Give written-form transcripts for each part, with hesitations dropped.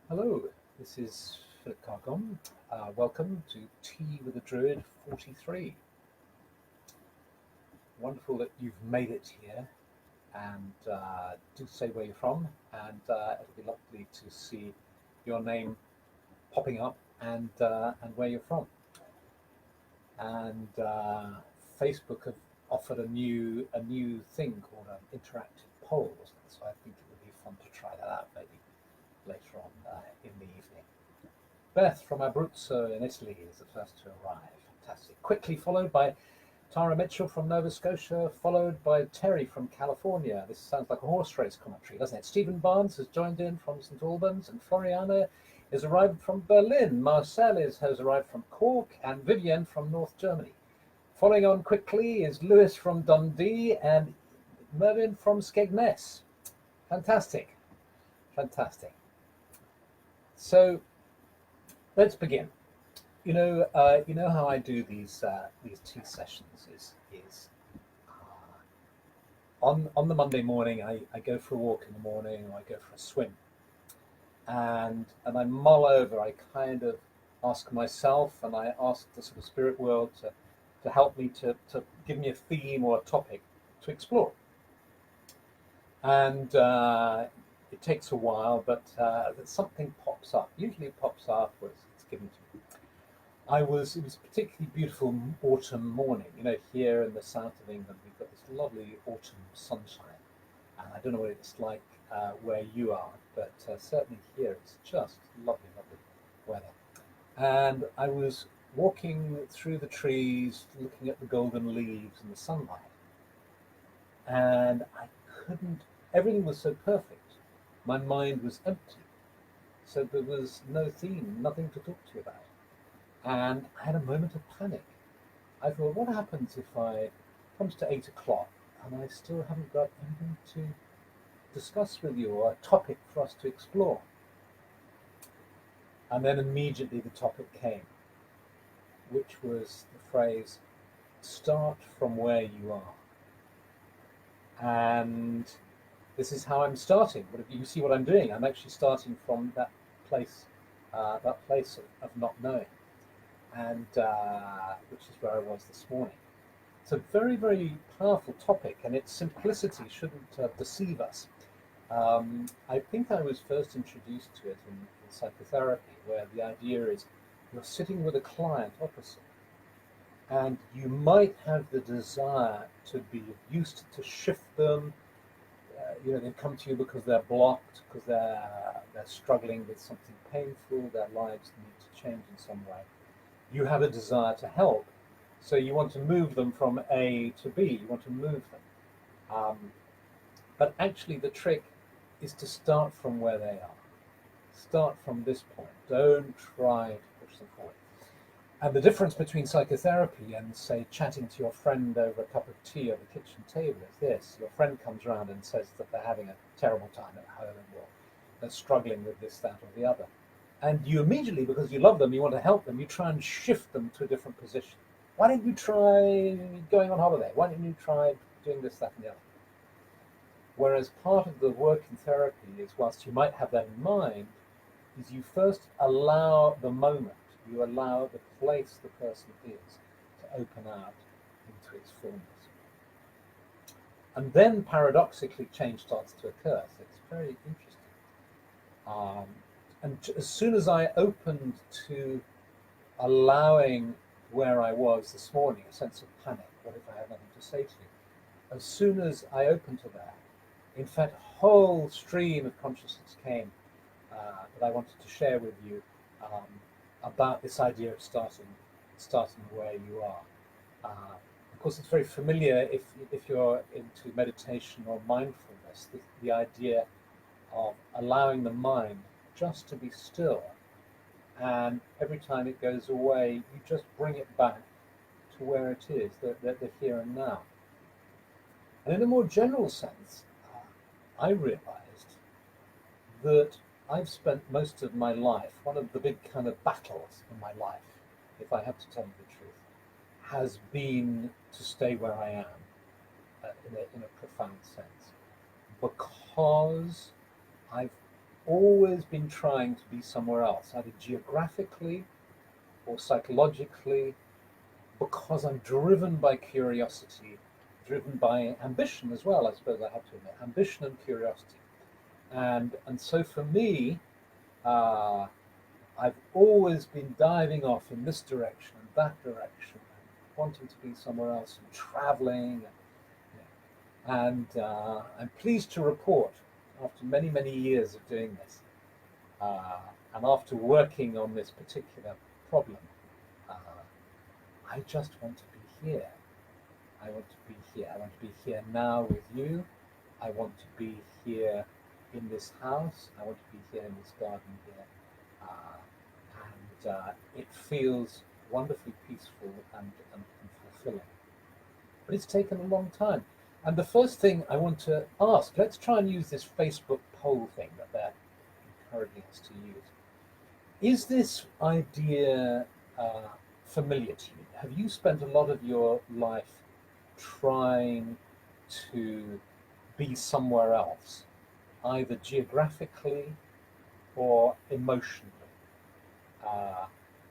Hello, this is Philip Carcom. Welcome to Tea with a Druid 43. Wonderful that you've made it here, and do say where you're from, and it'll be lovely to see your name popping up and where you're from. And Facebook have offered a new thing called an interactive polls, so I think it would be fun to try that out maybe later on in the evening. Beth from Abruzzo in Italy is the first to arrive. Fantastic. Quickly followed by Tara Mitchell from Nova Scotia, followed by Terry from California. This sounds like a horse race commentary, doesn't it? Stephen Barnes has joined in from St Albans, and Floriana is arrived from Berlin. Marcel has arrived from Cork, and Vivienne from North Germany. Following on quickly is Lewis from Dundee and Mervyn from Skegness. Fantastic. Fantastic. So let's begin. You know how I do these tea sessions is on the Monday morning I go for a walk in the morning, or I go for a swim, and I mull over. I kind of ask myself, and I ask the sort of spirit world to help me to give me a theme or a topic to explore, and it takes a while, but something pops up. Usually it pops up afterwards. It's given to me. It was a particularly beautiful autumn morning. Here in the south of England, we've got this lovely autumn sunshine. And I don't know what it's like where you are, but certainly here it's just lovely, lovely weather. And I was walking through the trees, looking at the golden leaves and the sunlight. And everything was so perfect. My mind was empty. So there was no theme, nothing to talk to you about. And I had a moment of panic. I thought, what happens if it comes to 8 o'clock and I still haven't got anything to discuss with you, or a topic for us to explore? And then immediately the topic came, which was the phrase, start from where you are. And this is how I'm starting. But if you see what I'm doing, I'm actually starting from that place of not knowing, and which is where I was this morning. It's a very, very powerful topic, and its simplicity shouldn't deceive us. I think I was first introduced to it in psychotherapy, where the idea is you're sitting with a client opposite, and you might have the desire to be used to shift them. They come to you because they're blocked, because they're struggling with something painful. Their lives need to change in some way. You have a desire to help, so you want to move them from A to B. You want to move them, but actually the trick is to start from where they are. Start from this point. Don't try to push them forward. And the difference between psychotherapy and, say, chatting to your friend over a cup of tea at the kitchen table is this. Your friend comes around and says that they're having a terrible time at home, or they're struggling with this, that, or the other. And you immediately, because you love them, you want to help them, you try and shift them to a different position. Why don't you try going on holiday? Why don't you try doing this, that, and the other? Whereas part of the work in therapy is, whilst you might have that in mind, is you first allow the moment, you allow the place the person is to open out into its fullness. And then paradoxically change starts to occur. So it's very interesting. And as soon as I opened to allowing where I was this morning, a sense of panic, what if I have nothing to say to you? As soon as I opened to that, in fact, a whole stream of consciousness came that I wanted to share with you about this idea of starting where you are. Of course, it's very familiar if you're into meditation or mindfulness, the idea of allowing the mind just to be still, and every time it goes away, you just bring it back to where it is, the here and now. And in a more general sense, I realized that I've spent most of my life, one of the big kind of battles in my life, if I have to tell you the truth, has been to stay where I am in a profound sense, because I've always been trying to be somewhere else, either geographically or psychologically, because I'm driven by curiosity, driven by ambition as well, I suppose I have to admit, ambition and curiosity. And so for me, I've always been diving off in this direction and that direction, and wanting to be somewhere else and traveling. And I'm pleased to report, after many, many years of doing this, and after working on this particular problem, I just want to be here. I want to be here. I want to be here now with you. I want to be here in this house. I want to be here in this garden here. And it feels wonderfully peaceful and fulfilling. But it's taken a long time. And the first thing I want to ask, let's try and use this Facebook poll thing that they're encouraging us to use. Is this idea familiar to you? Have you spent a lot of your life trying to be somewhere else, either geographically or emotionally,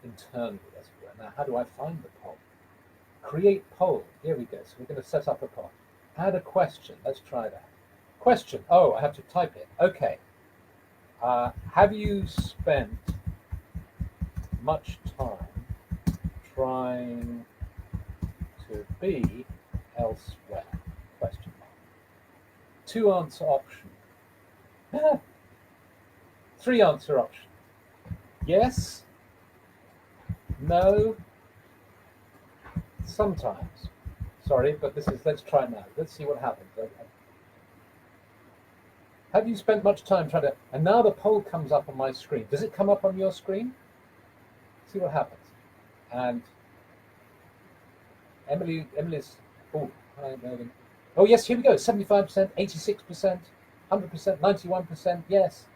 internally, as it were? Now, how do I find the poll? Create poll. Here we go. So we're going to set up a poll. Add a question. Let's try that. Question. Oh, I have to type it. Okay. Have you spent much time trying to be elsewhere? Question mark. 2 answer option. 3 answer option. Yes. No. Sometimes. Sorry, but let's try it now. Let's see what happens. Have you spent much time trying to, and now the poll comes up on my screen. Does it come up on your screen? See what happens. And Emily's, oh, hi, Megan. Oh, yes, here we go. 75%, 86%, 100%, 91%, yes,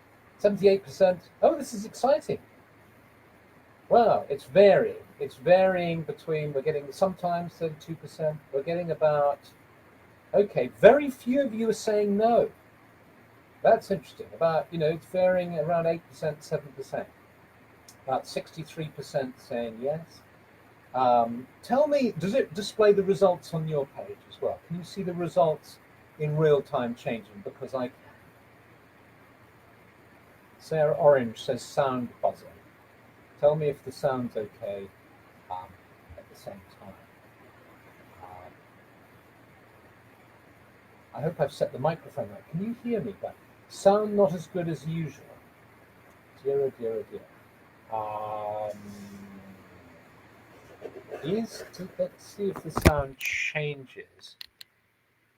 78%. Oh, this is exciting. Wow, it's varying. It's varying between, we're getting sometimes 32%, we're getting about, okay, very few of you are saying no. That's interesting. About, it's varying around 8%, 7%. About 63% saying yes. Tell me, does it display the results on your page as well? Can you see the results in real time changing? Because I can. Sarah Orange says sound buzzing. Tell me if the sound's okay at the same time. I hope I've set the microphone right. Can you hear me? But sound not as good as usual. Dear, oh dear, oh dear. Let's see if the sound changes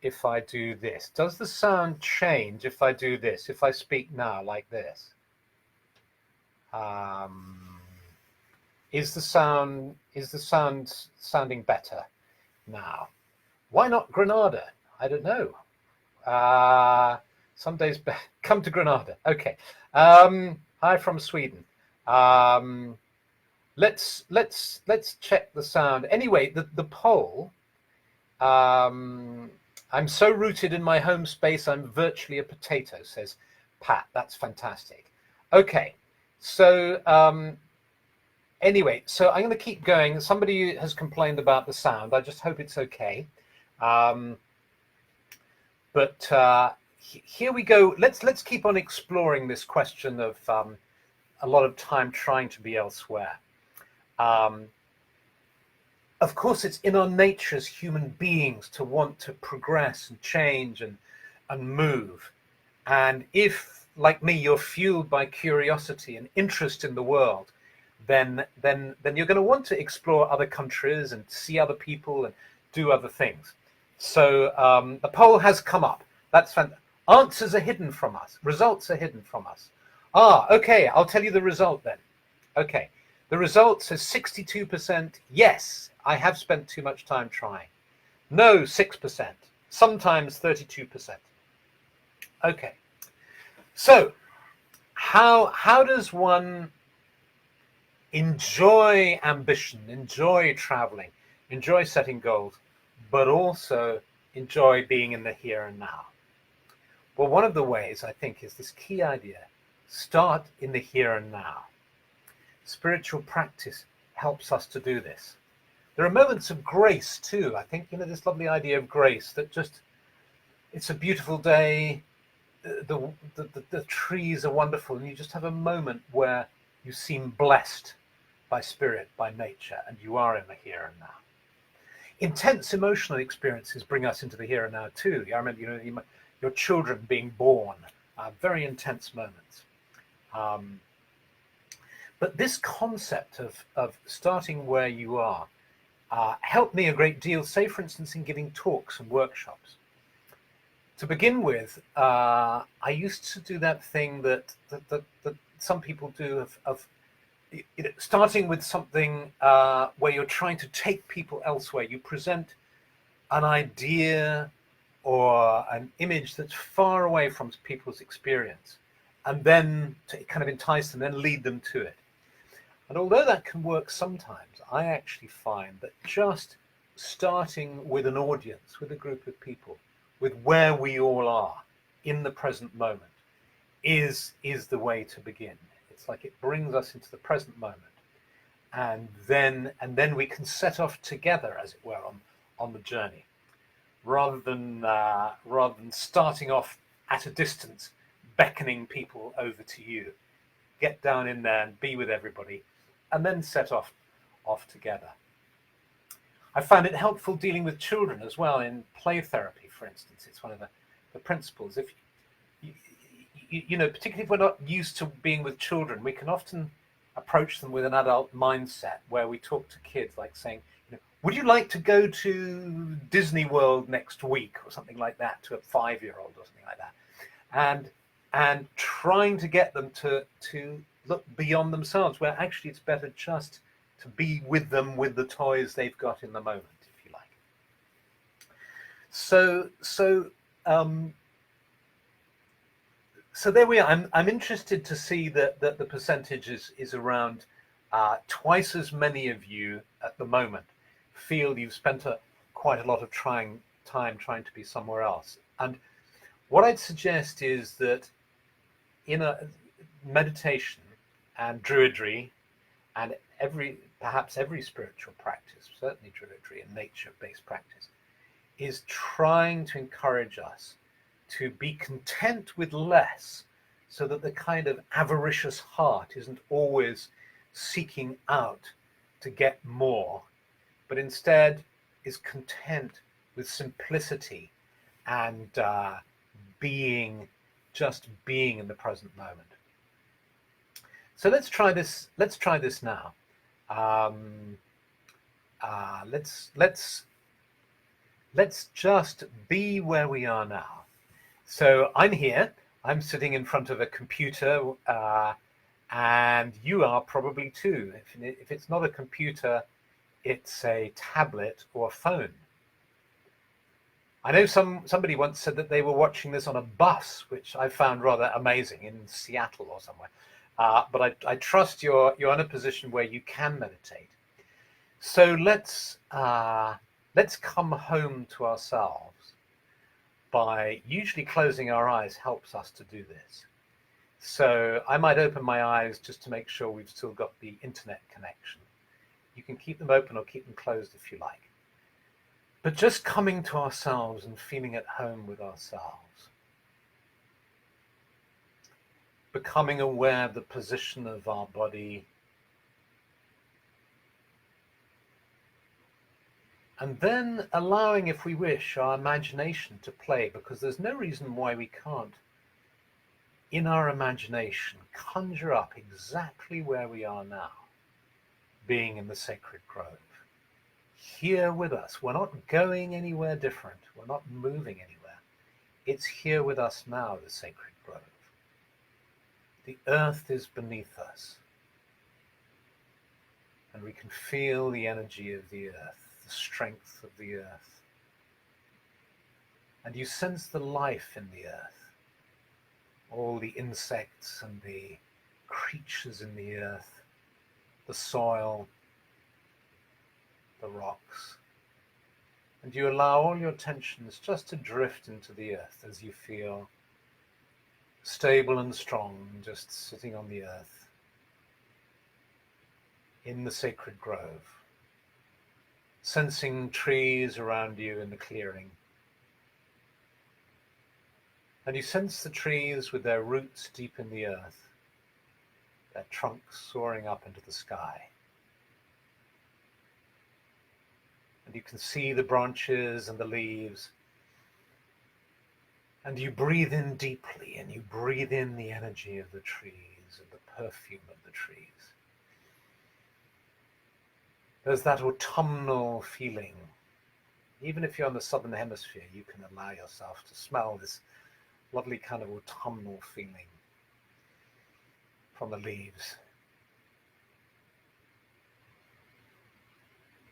if I do this. Does the sound change if I do this? If I speak now like this? Is the sound sounding better now? Why not Granada? I don't know. Some days come to Granada. Okay. Hi from Sweden. Let's check the sound. Anyway, the poll. I'm so rooted in my home space, I'm virtually a potato, says Pat. That's fantastic. Okay, so anyway, so I'm going to keep going. Somebody has complained about the sound. I just hope it's okay. But here we go. Let's keep on exploring this question of a lot of time trying to be elsewhere. Of course, it's in our nature as human beings to want to progress and change and move. And if, like me, you're fueled by curiosity and interest in the world, then you're going to want to explore other countries and see other people and do other things. So the poll has come up. That's fantastic. Answers are hidden from us. Results are hidden from us. Okay. I'll tell you the result then. Okay. The result says 62% yes, I have spent too much time trying. No, 6%. Sometimes 32%. Okay. So how does one enjoy ambition, enjoy traveling, enjoy setting goals, but also enjoy being in the here and now? Well, one of the ways, I think, is this key idea start in the here and now. Spiritual practice helps us to do this. There are moments of grace too. I think, this lovely idea of grace, that just, it's a beautiful day, the trees are wonderful, and you just have a moment where you seem blessed by spirit, by nature, and you are in the here and now. Intense emotional experiences bring us into the here and now too. I remember, your children being born, very intense moments. But this concept of starting where you are helped me a great deal, say for instance in giving talks and workshops. To begin with, I used to do that thing that some people do of starting with something where you're trying to take people elsewhere. You present an idea or an image that's far away from people's experience, and then to kind of entice them, then lead them to it. And although that can work sometimes, I actually find that just starting with an audience, with a group of people, with where we all are in the present moment, is the way to begin. It's like it brings us into the present moment, and then we can set off together, as it were, on the journey, rather than starting off at a distance, beckoning people over to you. Get down in there and be with everybody, and then set off together. I found it helpful dealing with children as well in play therapy, for instance. It's one of the principles. If particularly if we're not used to being with children, we can often approach them with an adult mindset where we talk to kids like saying, would you like to go to Disney World next week, or something like that, to a 5-year-old or something like that, and trying to get them to look beyond themselves, where actually it's better just to be with them with the toys they've got in the moment, if you like. So there we are. I'm interested to see that the percentage is around twice as many of you at the moment feel you've spent quite a lot of time trying to be somewhere else. And what I'd suggest is that in a meditation and Druidry, and perhaps every spiritual practice, certainly Druidry and nature-based practice, is trying to encourage us to be content with less, so that the kind of avaricious heart isn't always seeking out to get more, but instead is content with simplicity and just being in the present moment. So let's try this now. Let's just be where we are now. So I'm here. I'm sitting in front of a computer, and you are probably too. If it's not a computer, it's a tablet or a phone. I know somebody once said that they were watching this on a bus, which I found rather amazing, in Seattle or somewhere. But I trust you're in a position where you can meditate. So let's come home to ourselves by usually closing our eyes. Helps us to do this. So I might open my eyes just to make sure we've still got the internet connection. You can keep them open or keep them closed if you like. But just coming to ourselves and feeling at home with ourselves. Becoming aware of the position of our body. And then allowing, if we wish, our imagination to play, because there's no reason why we can't, in our imagination, conjure up exactly where we are now, being in the sacred grove. Here with us. We're not going anywhere different. We're not moving anywhere. It's here with us now, the sacred grove. The earth is beneath us. And we can feel the energy of the earth, the strength of the earth. And you sense the life in the earth. All the insects and the creatures in the earth, the soil, the rocks. And you allow all your tensions just to drift into the earth as you feel stable and strong, just sitting on the earth, in the sacred grove, sensing trees around you in the clearing. And you sense the trees with their roots deep in the earth, their trunks soaring up into the sky. And you can see the branches and the leaves. And you breathe in deeply, and you breathe in the energy of the trees and the perfume of the trees. There's that autumnal feeling. Even if you're in the southern hemisphere, you can allow yourself to smell this lovely kind of autumnal feeling from the leaves.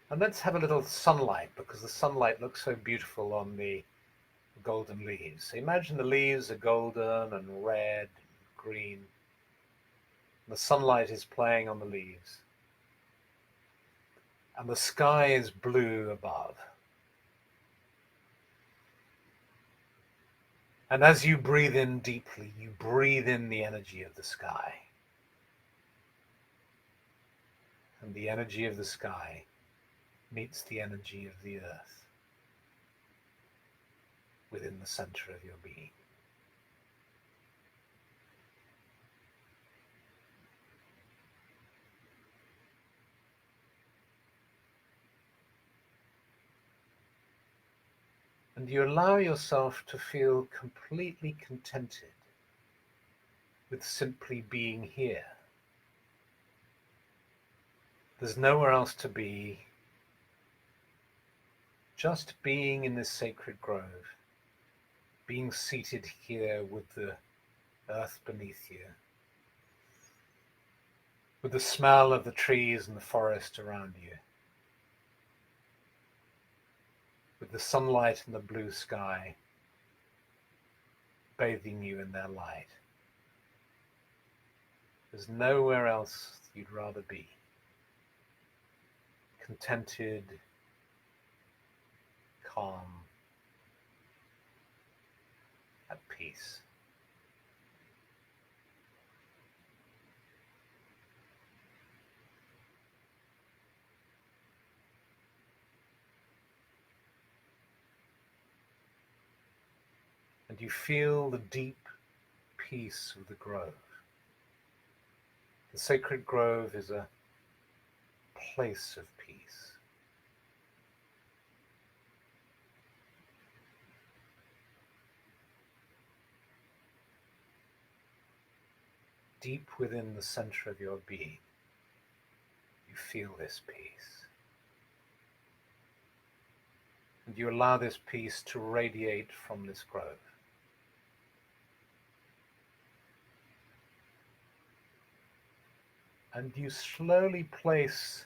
And let's have a little sunlight, because the sunlight looks so beautiful on the golden leaves. So imagine the leaves are golden and red and green. The sunlight is playing on the leaves. And the sky is blue above. And as you breathe in deeply, you breathe in the energy of the sky. And the energy of the sky meets the energy of the earth within the center of your being. And you allow yourself to feel completely contented with simply being here. There's nowhere else to be, just being in this sacred grove, being seated here with the earth beneath you, with the smell of the trees and the forest around you, with the sunlight and the blue sky bathing you in their light. There's nowhere else you'd rather be. Contented, calm, at peace. And you feel the deep peace of the grove. The sacred grove is a place of peace. Deep within the center of your being, you feel this peace. And you allow this peace to radiate from this grove. And you slowly place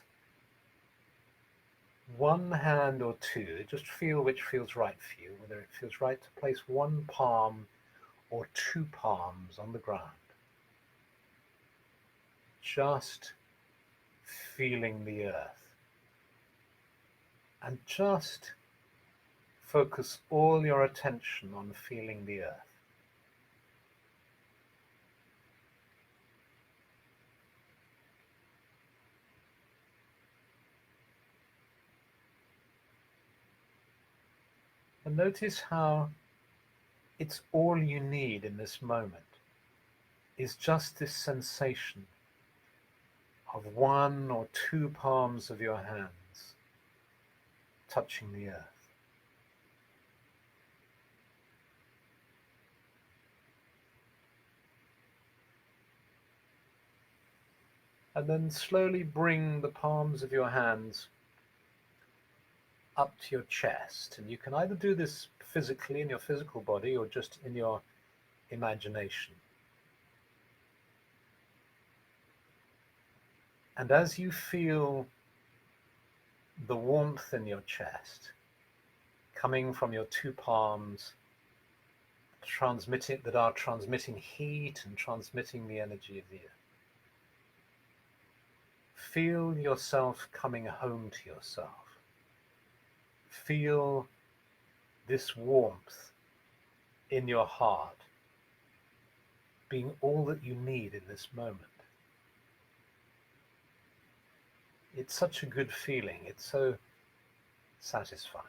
one hand or two, just feel which feels right for you, whether it feels right to place one palm or two palms on the ground. Just feeling the earth. And just focus all your attention on feeling the earth. And notice how it's all you need in this moment is just this sensation of one or two palms of your hands touching the earth. And then slowly bring the palms of your hands up to your chest. And you can either do this physically in your physical body or just in your imagination. And as you feel the warmth in your chest coming from your two palms, that are transmitting heat and transmitting the energy of the earth, feel yourself coming home to yourself. Feel this warmth in your heart being all that you need in this moment. It's such a good feeling. It's so satisfying.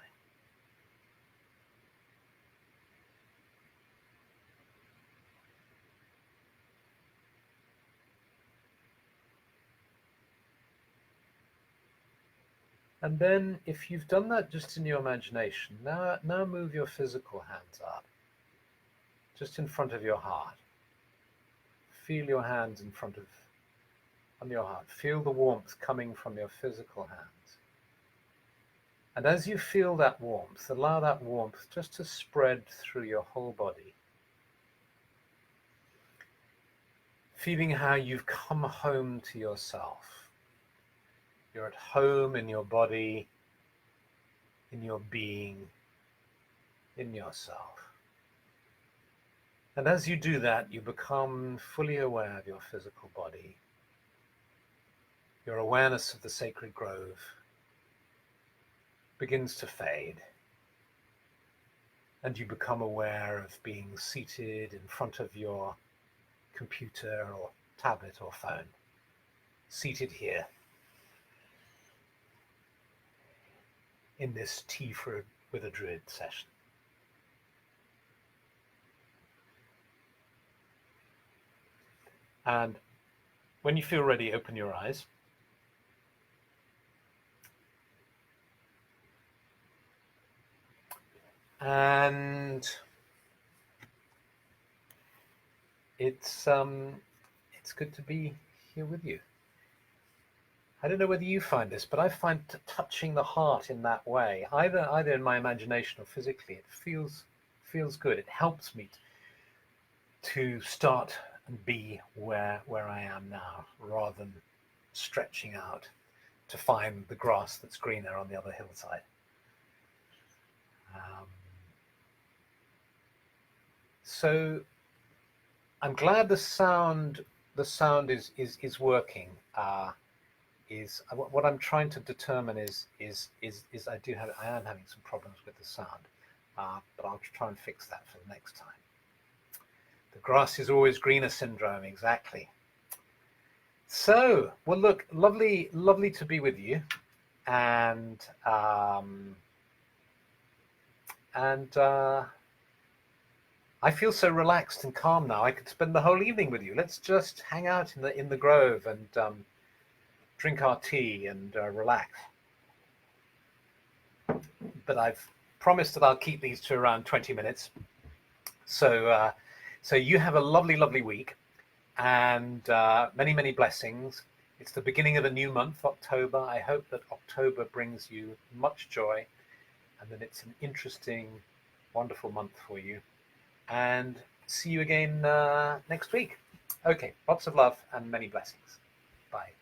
And then if you've done that just in your imagination, now move your physical hands up, just in front of your heart. Feel your hands on your heart. Feel the warmth coming from your physical hands. And as you feel that warmth, allow that warmth just to spread through your whole body. Feeling how you've come home to yourself. You're at home in your body, in your being, in yourself. And as you do that, you become fully aware of your physical body. Your awareness of the sacred grove begins to fade. And you become aware of being seated in front of your computer or tablet or phone. Seated here in this Tea with a Druid session. And when you feel ready, open your eyes. And it's good to be here with you. I don't know whether you find this, but I find touching the heart in that way, either in my imagination or physically, it feels good. It helps me to start and be where I am now, rather than stretching out to find the grass that's greener on the other hillside. So I'm glad the sound is working. What I'm trying to determine is I am having some problems with the sound, but I'll try and fix that for the next time. The grass is always greener syndrome, exactly. So, well, look, lovely to be with you, and I feel so relaxed and calm now. I could spend the whole evening with you. Let's just hang out in the grove and drink our tea and relax. But I've promised that I'll keep these to around 20 minutes. So you have a lovely week, and many blessings. It's the beginning of a new month, October. I hope that October brings you much joy, and that it's an interesting, wonderful month for you. And see you again next week. Okay, lots of love and many blessings. Bye.